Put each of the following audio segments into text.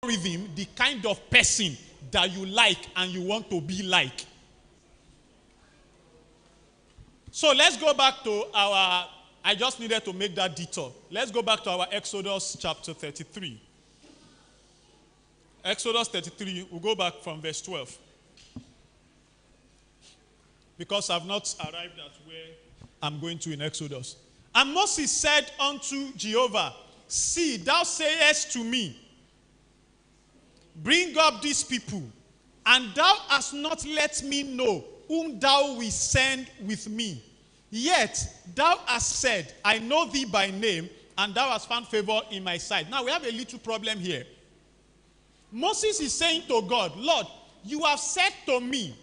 algorithm the kind of person that you like and you want to be like. So let's go back to I just needed to make that detour. Let's go back to our Exodus chapter 33. Exodus 33, we'll go back from verse 12. Because I've not arrived at where I'm going to in Exodus. And Moses said unto Jehovah, see, thou sayest to me, bring up these people, and thou hast not let me know whom thou wilt send with me. Yet thou hast said, I know thee by name, and thou hast found favor in my sight. Now we have a little problem here. Moses is saying to God, Lord, you have said to me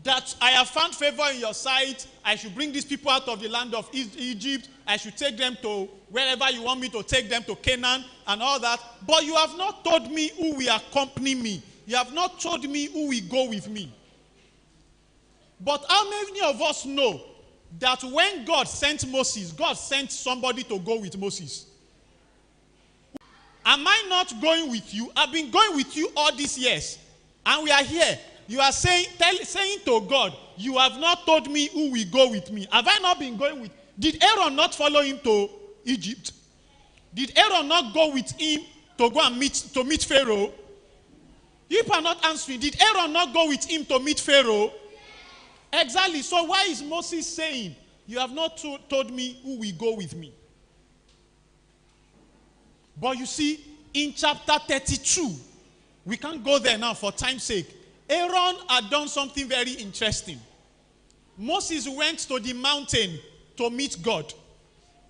that I have found favor in your sight. I should bring these people out of the land of Egypt. I should take them to wherever you want me to take them, to Canaan and all that. But you have not told me who will accompany me. You have not told me who will go with me. But how many of us know that when God sent Moses, God sent somebody to go with Moses? Am I not going with you? I've been going with you all these years. And we are here. You are saying to God, you have not told me who will go with me. Have I not been going with? Did Aaron not follow him to Egypt? Did Aaron not go with him to go and meet Pharaoh? You are not answering. Did Aaron not go with him to meet Pharaoh? Exactly. So why is Moses saying, you have not told me who will go with me? But you see, in chapter 32, we can't go there now for time's sake. Aaron had done something very interesting. Moses went to the mountain to meet God.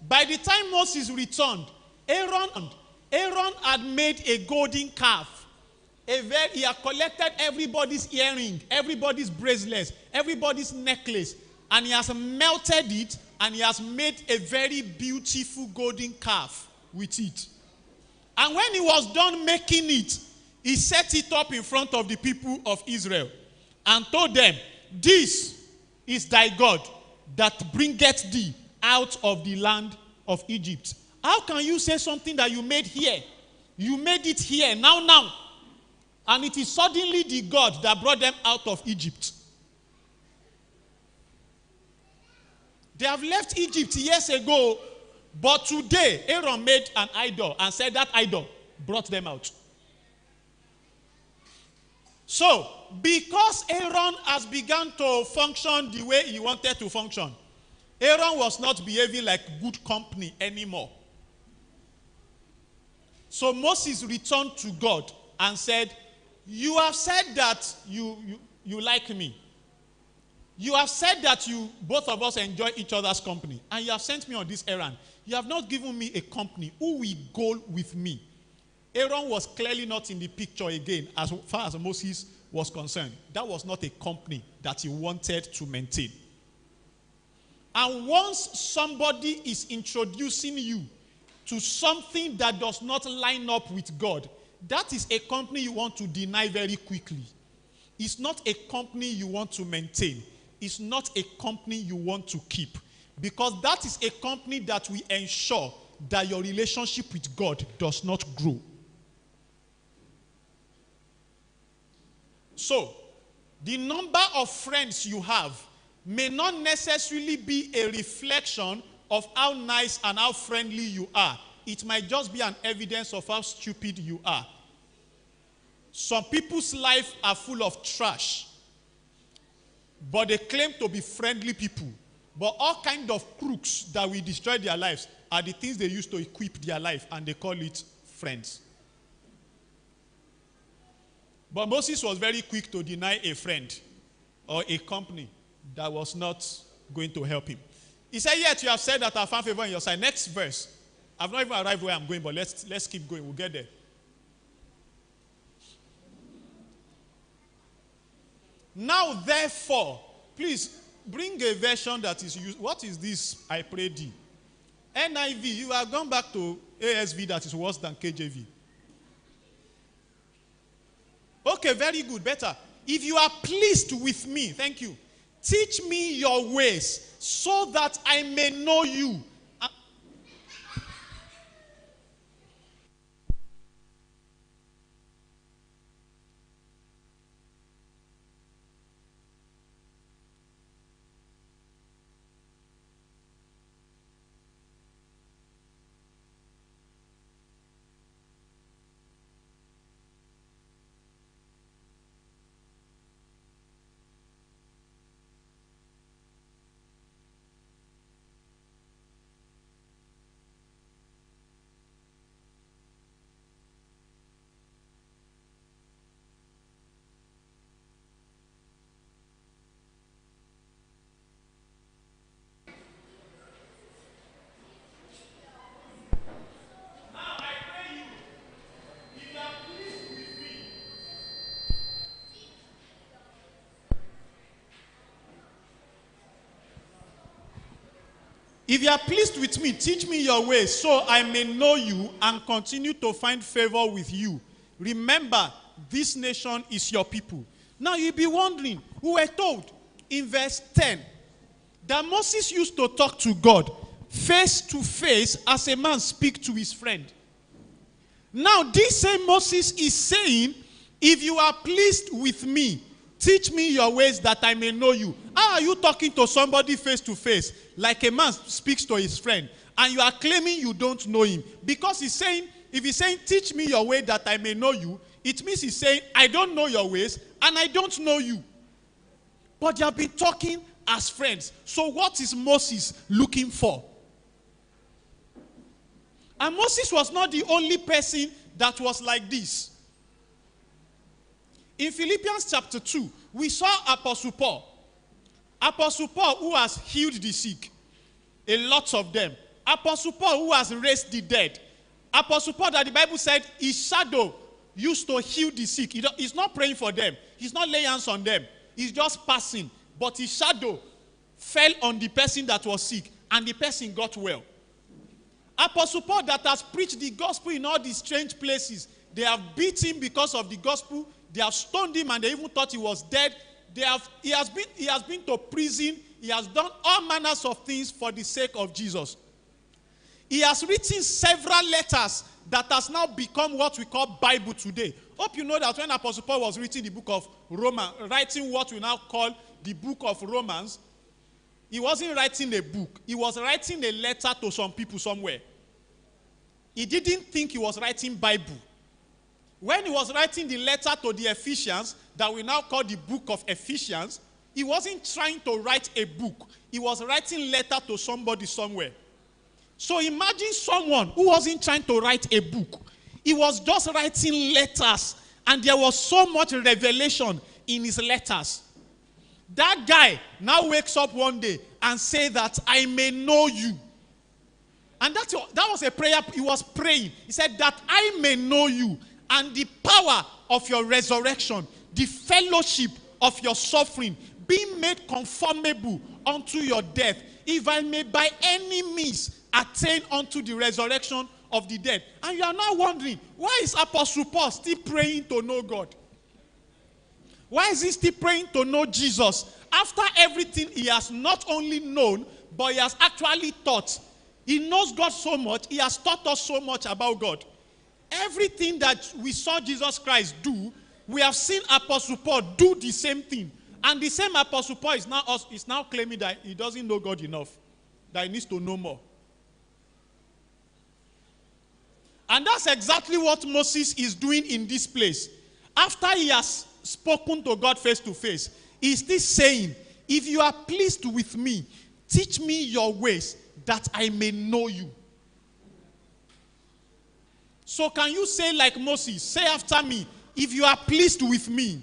By the time Moses returned, Aaron had made a golden calf. He had collected everybody's earring, everybody's bracelets, everybody's necklace, and he has melted it, and he has made a very beautiful golden calf with it. And when he was done making it, he set it up in front of the people of Israel and told them, this is thy God that bringeth thee out of the land of Egypt. How can you say something that you made here? You made it here, now. And it is suddenly the God that brought them out of Egypt. They have left Egypt years ago, but today Aaron made an idol and said that idol brought them out. So, because Aaron has begun to function the way he wanted to function, Aaron was not behaving like good company anymore. So Moses returned to God and said, you have said that you like me. You have said that both of us enjoy each other's company. And you have sent me on this errand. You have not given me a company. Who will go with me? Aaron was clearly not in the picture again as far as Moses was concerned. That was not a company that he wanted to maintain. And once somebody is introducing you to something that does not line up with God, that is a company you want to deny very quickly. It's not a company you want to maintain. It's not a company you want to keep. Because that is a company that will ensure that your relationship with God does not grow. So, the number of friends you have may not necessarily be a reflection of how nice and how friendly you are. It might just be an evidence of how stupid you are. Some people's lives are full of trash, but they claim to be friendly people. But all kinds of crooks that will destroy their lives are the things they use to equip their life, and they call it friends. But Moses was very quick to deny a friend or a company that was not going to help him. He said, yet you have said that I found favor in your sight. Next verse. I've not even arrived where I'm going, but let's keep going. We'll get there. Now, therefore, please bring a version that is used. What is this? I pray thee. NIV, you have gone back to ASV that is worse than KJV. Okay, very good, better. If you are pleased with me, thank you. Teach me your ways so that I may know you. If you are pleased with me, teach me your ways so I may know you and continue to find favor with you. Remember, this nation is your people. Now you'll be wondering, we were told in verse 10 that Moses used to talk to God face to face as a man speaks to his friend. Now this same Moses is saying, if you are pleased with me, teach me your ways that I may know you. How are you talking to somebody face to face like a man speaks to his friend and you are claiming you don't know him? Because he's saying, if he's saying, teach me your way that I may know you, it means he's saying, I don't know your ways and I don't know you. But you have been talking as friends. So what is Moses looking for? And Moses was not the only person that was like this. In Philippians chapter 2, we saw Apostle Paul. Apostle Paul who has healed the sick. A lot of them. Apostle Paul who has raised the dead. Apostle Paul that the Bible said his shadow used to heal the sick. He's not praying for them. He's not laying hands on them. He's just passing. But his shadow fell on the person that was sick and the person got well. Apostle Paul that has preached the gospel in all these strange places. They have beat him because of the gospel. They have stoned him and they even thought he was dead. He has been to prison. He has done all manners of things for the sake of Jesus. He has written several letters that has now become what we call Bible today. Hope you know that when Apostle Paul was writing the book of Romans, writing what we now call the book of Romans, he wasn't writing a book. He was writing a letter to some people somewhere. He didn't think he was writing Bible. When he was writing the letter to the Ephesians, that we now call the book of Ephesians, he wasn't trying to write a book. He was writing letter to somebody somewhere. So imagine someone who wasn't trying to write a book. He was just writing letters, and there was so much revelation in his letters. That guy now wakes up one day and say that I may know you. And that was a prayer he was praying. He said that I may know you and the power of your resurrection, the fellowship of your suffering, being made conformable unto your death, if I may by any means attain unto the resurrection of the dead. And you are now wondering, why is Apostle Paul still praying to know God? Why is he still praying to know Jesus? After everything he has not only known, but he has actually taught. He knows God so much, he has taught us so much about God. Everything that we saw Jesus Christ do, we have seen Apostle Paul do the same thing. And the same Apostle Paul is now claiming that he doesn't know God enough, that he needs to know more. And that's exactly what Moses is doing in this place. After he has spoken to God face to face, he is still saying, if you are pleased with me, teach me your ways that I may know you. So can you say like Moses, say after me, if you are pleased with me,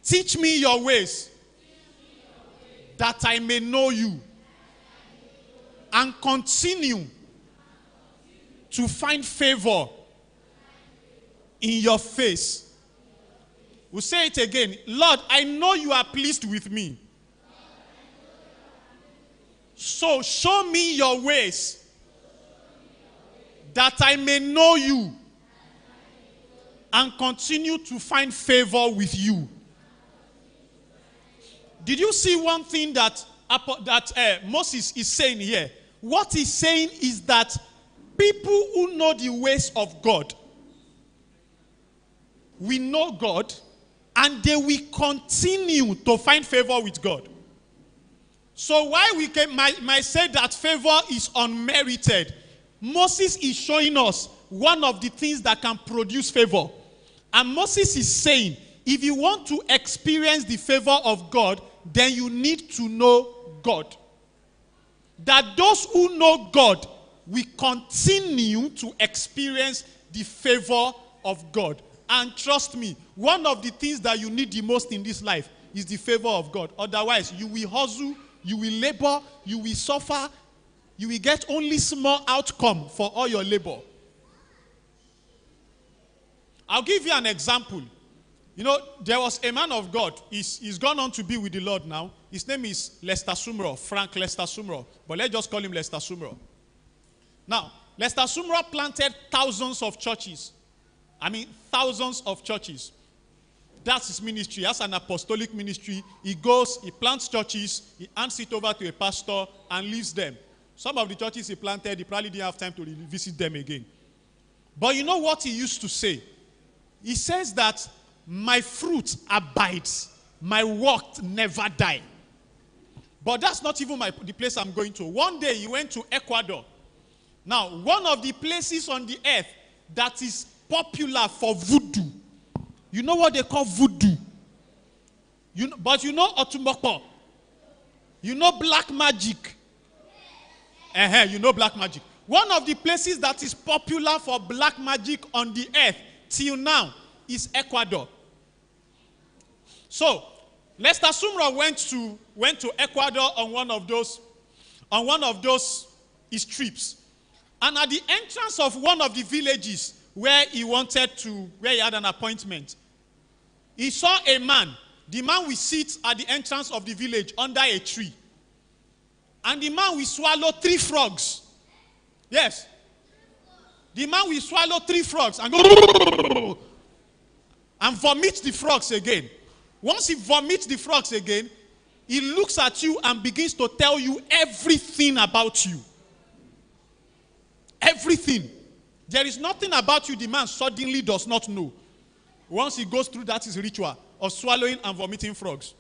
teach me your ways that I may know you and continue to find favor in your face. We'll say it again. Lord, I know you are pleased with me. So show me your ways that I may know you and continue to find favor with you. Did you see one thing that Moses is saying here? What he's saying is that people who know the ways of God, we know God, and they will continue to find favor with God. So why we might say that favor is unmerited, Moses is showing us one of the things that can produce favor. And Moses is saying, if you want to experience the favor of God, then you need to know God. That those who know God will continue to experience the favor of God. And trust me, one of the things that you need the most in this life is the favor of God. Otherwise, you will hustle, you will labor, you will suffer, you will get only small outcome for all your labor. I'll give you an example. You know, there was a man of God. He's gone on to be with the Lord now. His name is Lester Sumrall, Frank Lester Sumrall. But let's just call him Lester Sumrall. Now, Lester Sumrall planted thousands of churches. I mean, thousands of churches. That's his ministry. That's an apostolic ministry. He goes, he plants churches, he hands it over to a pastor and leaves them. Some of the churches he planted, he probably didn't have time to visit them again. But you know what he used to say? He says that my fruit abides, my work never die. But that's not even the place I'm going to. One day he went to Ecuador. Now, one of the places on the earth that is popular for voodoo. You know what they call voodoo? But you know Otumokpo. You know black magic. You know black magic. One of the places that is popular for black magic on the earth till now is Ecuador. So, Lester Sumrall went to Ecuador on one of those his trips. And at the entrance of one of the villages where he had an appointment, he saw a man. The man will sit at the entrance of the village under a tree. And the man will swallow 3 frogs. Yes. The man will swallow 3 frogs and go and vomit the frogs again. Once he vomits the frogs again, he looks at you and begins to tell you everything about you. Everything. There is nothing about you the man suddenly does not know. Once he goes through that his ritual of swallowing and vomiting frogs.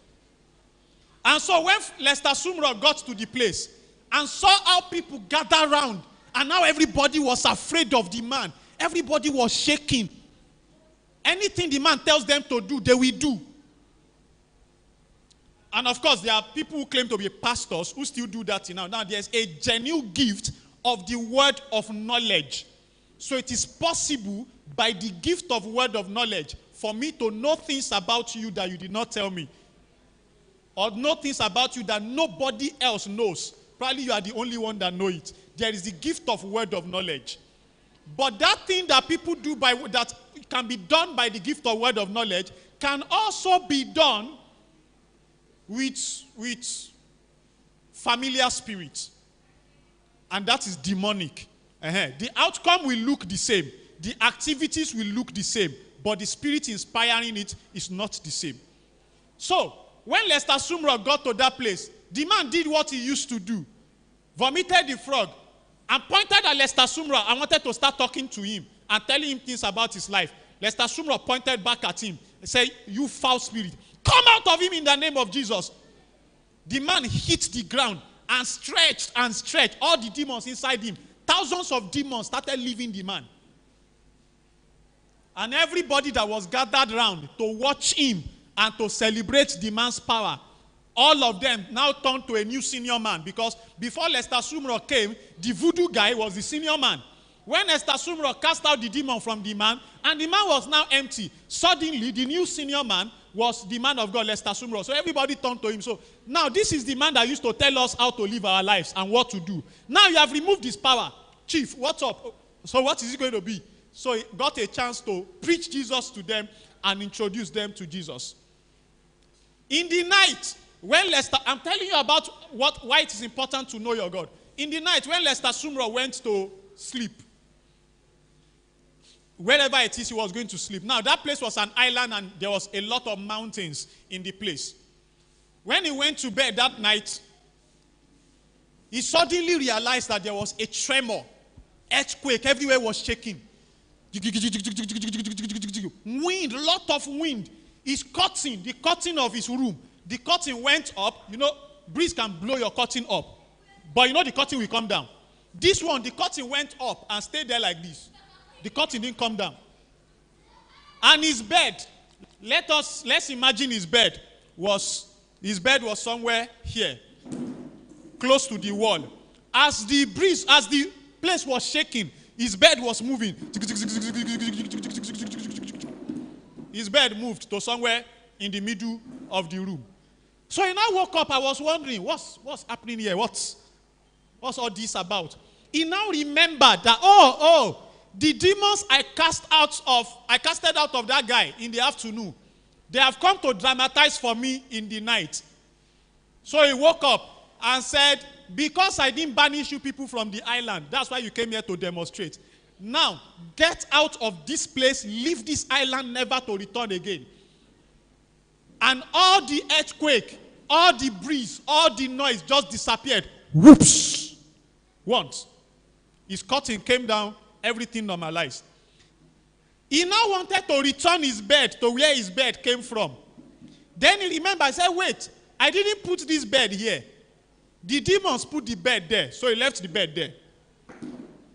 And so when Lester Sumrall got to the place and saw how people gather around and how everybody was afraid of the man, everybody was shaking. Anything the man tells them to do, they will do. And of course, there are people who claim to be pastors who still do that now. Now, there's a genuine gift of the word of knowledge. So it is possible by the gift of word of knowledge for me to know things about you that you did not tell me. Or know things about you that nobody else knows. Probably you are the only one that knows it. There is the gift of word of knowledge. But that thing that people do that can be done by the gift of word of knowledge can also be done with familiar spirits. And that is demonic. The outcome will look the same. The activities will look the same. But the spirit inspiring it is not the same. So, when Lester Sumrall got to that place, the man did what he used to do. Vomited the frog and pointed at Lester Sumrall and wanted to start talking to him and telling him things about his life. Lester Sumrall pointed back at him and said, "You foul spirit, come out of him in the name of Jesus." The man hit the ground and stretched and stretched. All the demons inside him, thousands of demons started leaving the man. And everybody that was gathered around to watch him and to celebrate the man's power, all of them now turned to a new senior man, because before Lester Sumrall came, the voodoo guy was the senior man. When Lester Sumrall cast out the demon from the man, and the man was now empty, suddenly the new senior man was the man of God, Lester Sumrall. So everybody turned to him. So now this is the man that used to tell us how to live our lives and what to do. Now you have removed his power. Chief, what's up? So what is it going to be? So he got a chance to preach Jesus to them and introduce them to Jesus. In the night, when I'm telling you about why it is important to know your God. In the night, when Lester Sumrall went to sleep, wherever it is he was going to sleep. Now, that place was an island and there was a lot of mountains in the place. When he went to bed that night, he suddenly realized that there was a tremor, earthquake, everywhere was shaking. Wind, lot of wind. His curtain, the curtain of his room, the curtain went up. You know, breeze can blow your curtain up. But you know the curtain will come down. This one, the curtain went up and stayed there like this. The curtain didn't come down. And his bed, let's imagine his bed was somewhere here, close to the wall. As the place was shaking, his bed was moving. His bed moved to somewhere in the middle of the room. So he now woke up. I was wondering, what's happening here? What's all this about? He now remembered that, the demons I casted out of that guy in the afternoon, They have come to dramatize for me in the night. So he woke up and said, because I didn't banish you people from the island, that's why you came here to demonstrate. Now, get out of this place, leave this island never to return again. And all the earthquake, all the breeze, all the noise just disappeared. Whoops! Once. His curtain came down, everything normalized. He now wanted to return his bed to where his bed came from. Then he remembered, I said, wait, I didn't put this bed here. The demons put the bed there, so he left the bed there.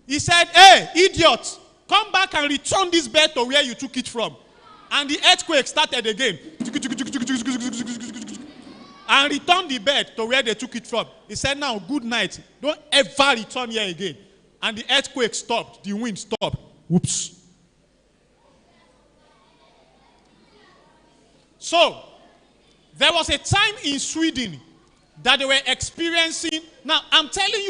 He said, hey, idiot, come back and return this bed to where you took it from. And the earthquake started again. And returned the bed to where they took it from. He said, now, good night. Don't ever return here again. And the earthquake stopped. The wind stopped. Whoops. So, there was a time in Sweden that they were experiencing. Now, I'm telling you,